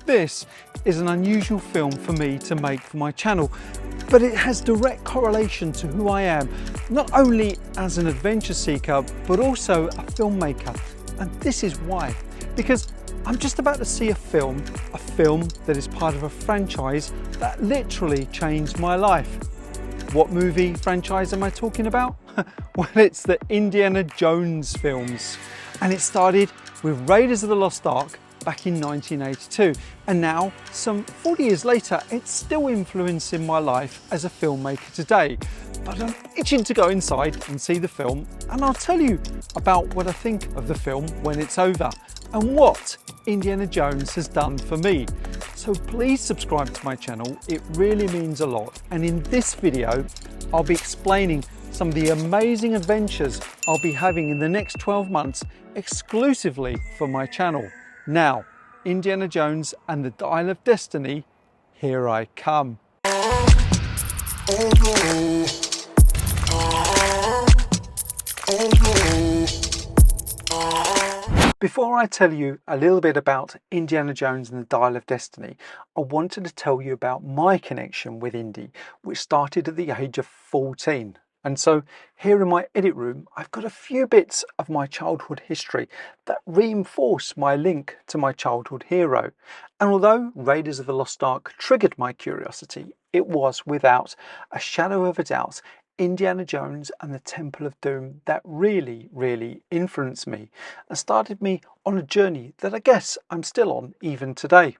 This is an unusual film for me to make for my channel, but it has direct correlation to who I am, not only as an adventure seeker, but also a filmmaker. And this is why, because I'm just about to see a film that is part of a franchise that literally changed my life. What movie franchise am I talking about? Well, it's the Indiana Jones films. And it started with Raiders of the Lost Ark back in 1982. And now, some 40 years later, it's still influencing my life as a filmmaker today. But I'm itching to go inside and see the film, and I'll tell you about what I think of the film when it's over and what Indiana Jones has done for me. So please subscribe to my channel, it really means a lot. And in this video, I'll be explaining some of the amazing adventures I'll be having in the next 12 months exclusively for my channel. Now, Indiana Jones and the Dial of Destiny, here I come. Before I tell you a little bit about Indiana Jones and the Dial of Destiny, I wanted to tell you about my connection with Indy, which started at the age of 14. And so here in my edit room, I've got a few bits of my childhood history that reinforce my link to my childhood hero. And although Raiders of the Lost Ark triggered my curiosity, it was without a shadow of a doubt Indiana Jones and the Temple of Doom that really influenced me and started me on a journey that I guess I'm still on even today.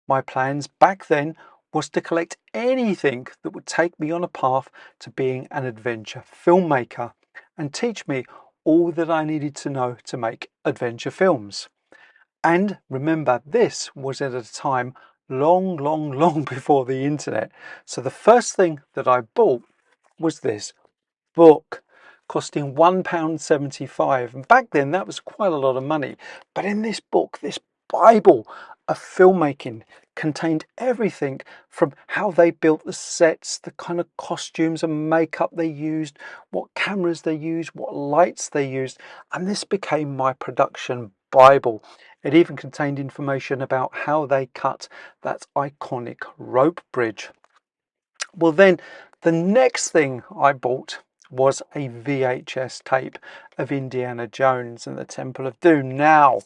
My plans back then was to collect anything that would take me on a path to being an adventure filmmaker and teach me all that I needed to know to make adventure films. And remember, this was at a time long before the internet. So the first thing that I bought was this book, costing £1.75, and back then that was quite a lot of money. But in this book, this Bible of filmmaking, contained everything from how they built the sets, the kind of costumes and makeup they used, what cameras they used, what lights they used, and this became my production Bible. It even contained information about how they cut that iconic rope bridge. Well, then the next thing I bought was a VHS tape of Indiana Jones and the Temple of Doom. Now,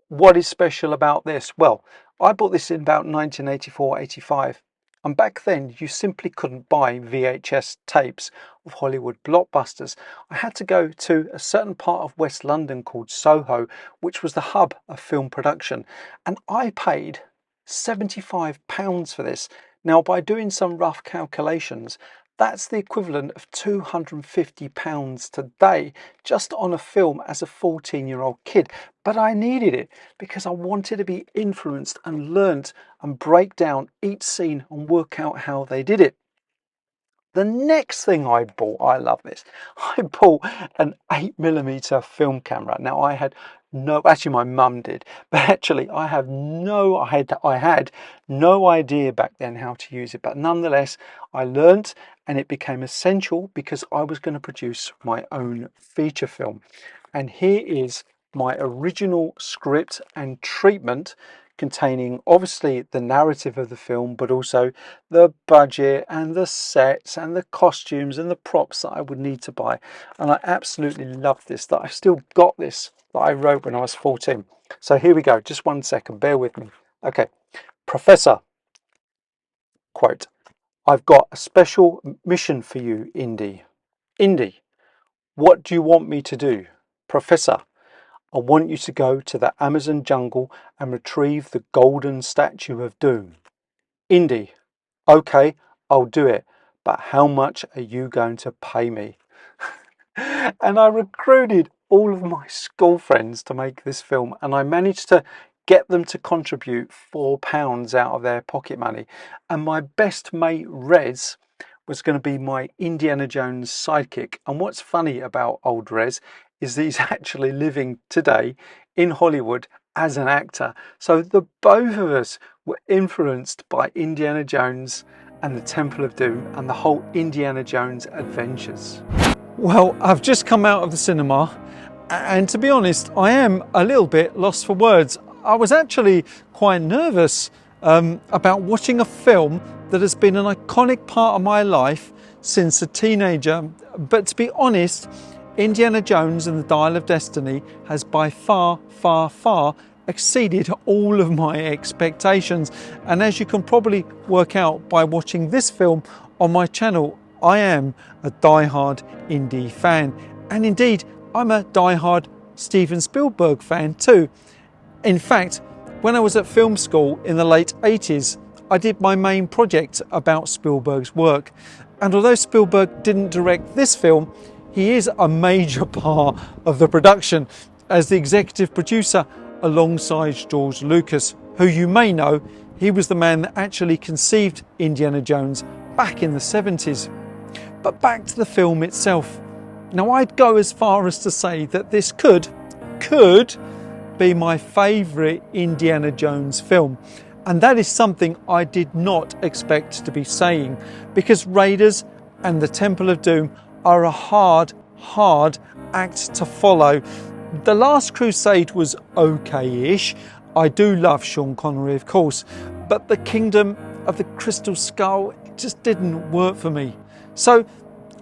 what is special about this? Well, I bought this in about 1984-85, and back then you simply couldn't buy VHS tapes of Hollywood blockbusters. I had to go to a certain part of West London called Soho, which was the hub of film production, and I paid £75 for this. Now, by doing some rough calculations, that's the equivalent of £250 today just on a film as a 14-year-old kid. But I needed it because I wanted to be influenced and learnt and break down each scene and work out how they did it. The next thing I bought, I love this, I bought an 8mm film camera. Now I had actually my mum did, but actually I had no idea back then how to use it. But nonetheless, I learnt, and it became essential because I was going to produce my own feature film. And here is my original script and treatment, containing obviously the narrative of the film, but also the budget and the sets and the costumes and the props that I would need to buy. And I absolutely love this, that I've still got this that I wrote when I was 14. So here we go, just 1 second, bear with me. Okay, Professor, quote, "I've got a special mission for you, Indy." Indy, "What do you want me to do?" Professor, "I want you to go to the Amazon jungle and retrieve the golden statue of Doom." Indy, "Okay, I'll do it, but how much are you going to pay me?" And I recruited all of my school friends to make this film, and I managed to get them to contribute £4 out of their pocket money. And my best mate, Rez, was going to be my Indiana Jones sidekick. And what's funny about old Rez is that he's actually living today in Hollywood as an actor. So the both of us were influenced by Indiana Jones and the Temple of Doom and the whole Indiana Jones adventures. Well, I've just come out of the cinema, and to be honest, I am a little bit lost for words. I was actually quite nervous about watching a film that has been an iconic part of my life since a teenager. But to be honest, Indiana Jones and the Dial of Destiny has by far exceeded all of my expectations. And as you can probably work out by watching this film on my channel, I am a die-hard Indy fan. And indeed, I'm a die-hard Steven Spielberg fan too. In fact, when I was at film school in the late 80s, I did my main project about Spielberg's work. And although Spielberg didn't direct this film, he is a major part of the production as the executive producer alongside George Lucas, who you may know, he was the man that actually conceived Indiana Jones back in the 70s. But back to the film itself. Now, I'd go as far as to say that this could be my favourite Indiana Jones film. And that is something I did not expect to be saying, because Raiders and the Temple of Doom are a hard act to follow. The Last Crusade was okay-ish. I do love Sean Connery, of course, but the Kingdom of the Crystal Skull just didn't work for me. So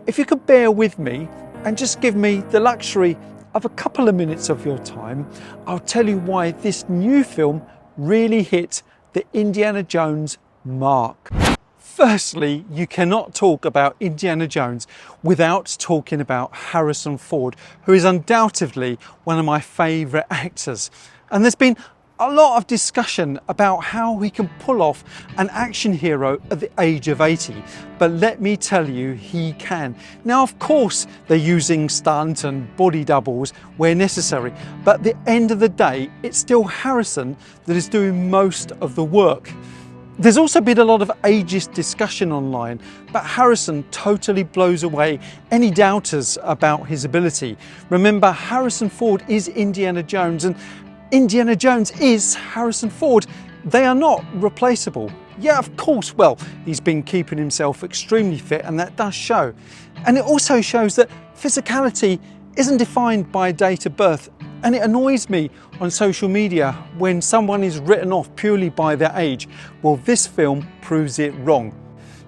if you could bear with me and just give me the luxury of a couple of minutes of your time, I'll tell you why this new film really hit the Indiana Jones mark. Firstly, you cannot talk about Indiana Jones without talking about Harrison Ford, who is undoubtedly one of my favourite actors. And there's been a lot of discussion about how he can pull off an action hero at the age of 80. But let me tell you, he can. Now, of course, they're using stunt and body doubles where necessary. But at the end of the day, it's still Harrison that is doing most of the work. There's also been a lot of ageist discussion online, but Harrison totally blows away any doubters about his ability. Remember, Harrison Ford is Indiana Jones and Indiana Jones is Harrison Ford. They are not replaceable. Yeah, of course, well, he's been keeping himself extremely fit and that does show. And it also shows that physicality isn't defined by date of birth. And it annoys me on social media when someone is written off purely by their age. Well, this film proves it wrong.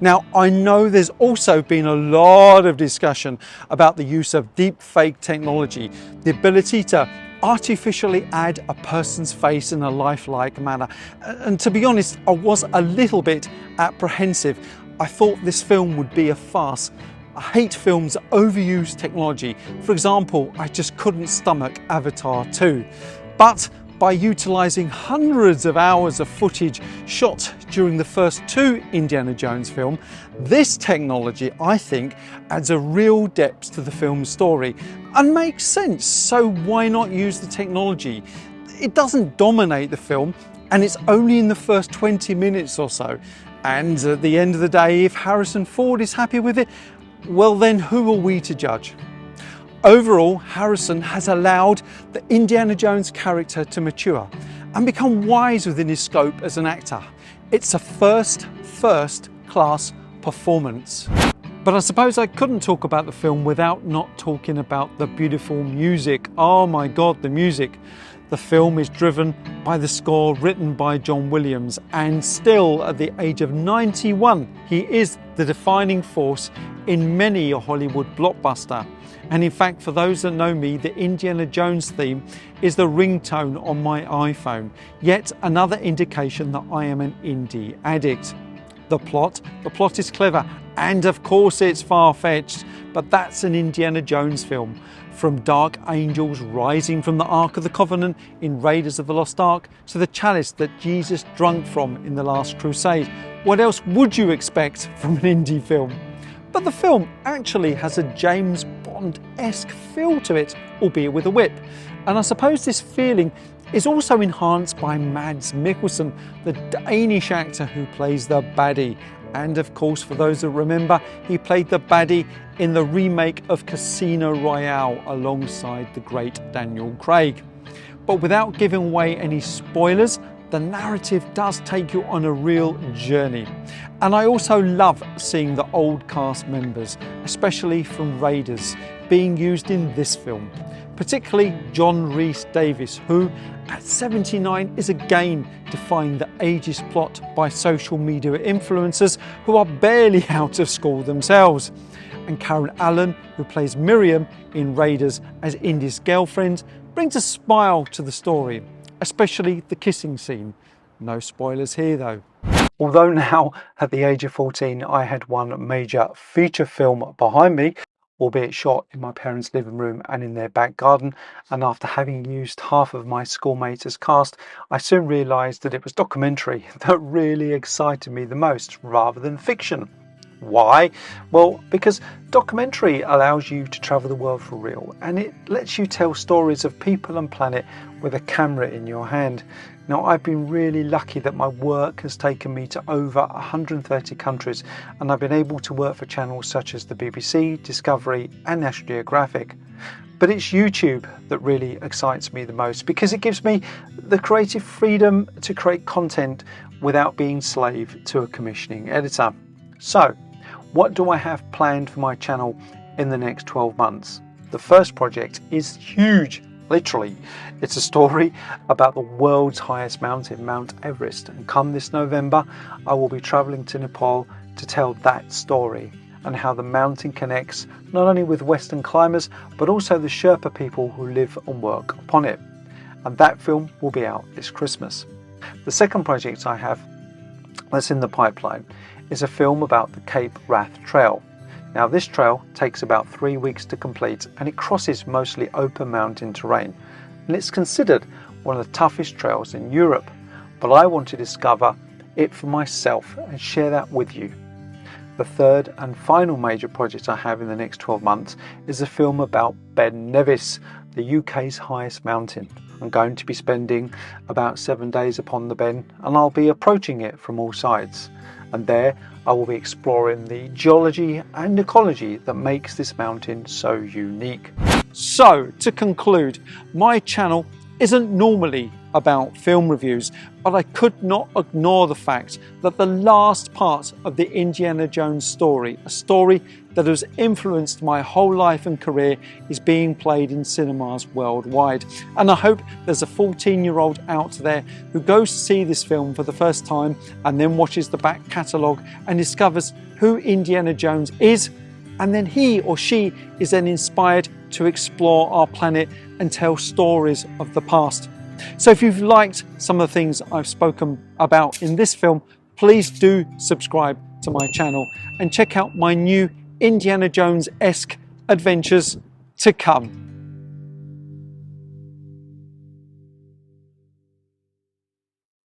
Now, I know there's also been a lot of discussion about the use of deep fake technology, the ability to artificially add a person's face in a lifelike manner. And to be honest, I was a little bit apprehensive. I thought this film would be a farce. I hate films that overuse technology. For example, I just couldn't stomach Avatar 2. But by utilising hundreds of hours of footage shot during the first two Indiana Jones films, this technology, I think, adds a real depth to the film's story and makes sense. So why not use the technology? It doesn't dominate the film and it's only in the first 20 minutes or so. And at the end of the day, if Harrison Ford is happy with it, well then who are we to judge? Overall, Harrison has allowed the Indiana Jones character to mature and become wise within his scope as an actor. It's a first class performance. But I suppose I couldn't talk about the film without not talking about the beautiful music. Oh my God, the music. The film is driven by the score written by John Williams, and still at the age of 91, he is the defining force in many a Hollywood blockbuster. And in fact, for those that know me, the Indiana Jones theme is the ringtone on my iPhone. Yet another indication that I am an indie addict. The plot is clever, and of course it's far-fetched, but that's an Indiana Jones film. From dark angels rising from the Ark of the Covenant in Raiders of the Lost Ark to the chalice that Jesus drank from in The Last Crusade. What else would you expect from an indie film? But the film actually has a James Bond-esque feel to it, albeit with a whip. And I suppose this feeling is also enhanced by Mads Mikkelsen, the Danish actor who plays the baddie. And of course, for those that remember, he played the baddie in the remake of Casino Royale alongside the great Daniel Craig. But without giving away any spoilers, the narrative does take you on a real journey. And I also love seeing the old cast members, especially from Raiders, being used in this film. Particularly John Rhys Davies, who at 79 is again defying the ageist plot by social media influencers who are barely out of school themselves. And Karen Allen, who plays Miriam in Raiders as Indy's girlfriend, brings a smile to the story, especially the kissing scene. No spoilers here though. Although now at the age of 14 I had one major feature film behind me, albeit shot in my parents' living room and in their back garden, and after having used half of my schoolmates as cast, I soon realised that it was documentary that really excited me the most rather than fiction. Why? Well, because documentary allows you to travel the world for real, and it lets you tell stories of people and planet with a camera in your hand. Now, I've been really lucky that my work has taken me to over 130 countries, and I've been able to work for channels such as the BBC, Discovery and National Geographic. But it's YouTube that really excites me the most, because it gives me the creative freedom to create content without being slave to a commissioning editor. So, what do I have planned for my channel in the next 12 months? The first project is huge, literally. It's a story about the world's highest mountain, Mount Everest. And come this November, I will be traveling to Nepal to tell that story and how the mountain connects not only with Western climbers, but also the Sherpa people who live and work upon it. And that film will be out this Christmas. The second project I have that's in the pipeline is a film about the Cape Wrath Trail. Now, this trail takes about 3 weeks to complete, and it crosses mostly open mountain terrain, and it's considered one of the toughest trails in Europe. But I want to discover it for myself and share that with you. The third and final major project I have in the next 12 months is a film about Ben Nevis, the UK's highest mountain. I'm going to be spending about 7 days upon the Ben, and I'll be approaching it from all sides. And there I will be exploring the geology and ecology that makes this mountain so unique. So, to conclude, my channel isn't normally about film reviews, but I could not ignore the fact that the last part of the Indiana Jones story, a story that has influenced my whole life and career, is being played in cinemas worldwide. And I hope there's a 14-year-old out there who goes to see this film for the first time and then watches the back catalogue and discovers who Indiana Jones is, and then he or she is then inspired to explore our planet and tell stories of the past. So if you've liked some of the things I've spoken about in this film, please do subscribe to my channel and check out my new Indiana Jones-esque adventures to come.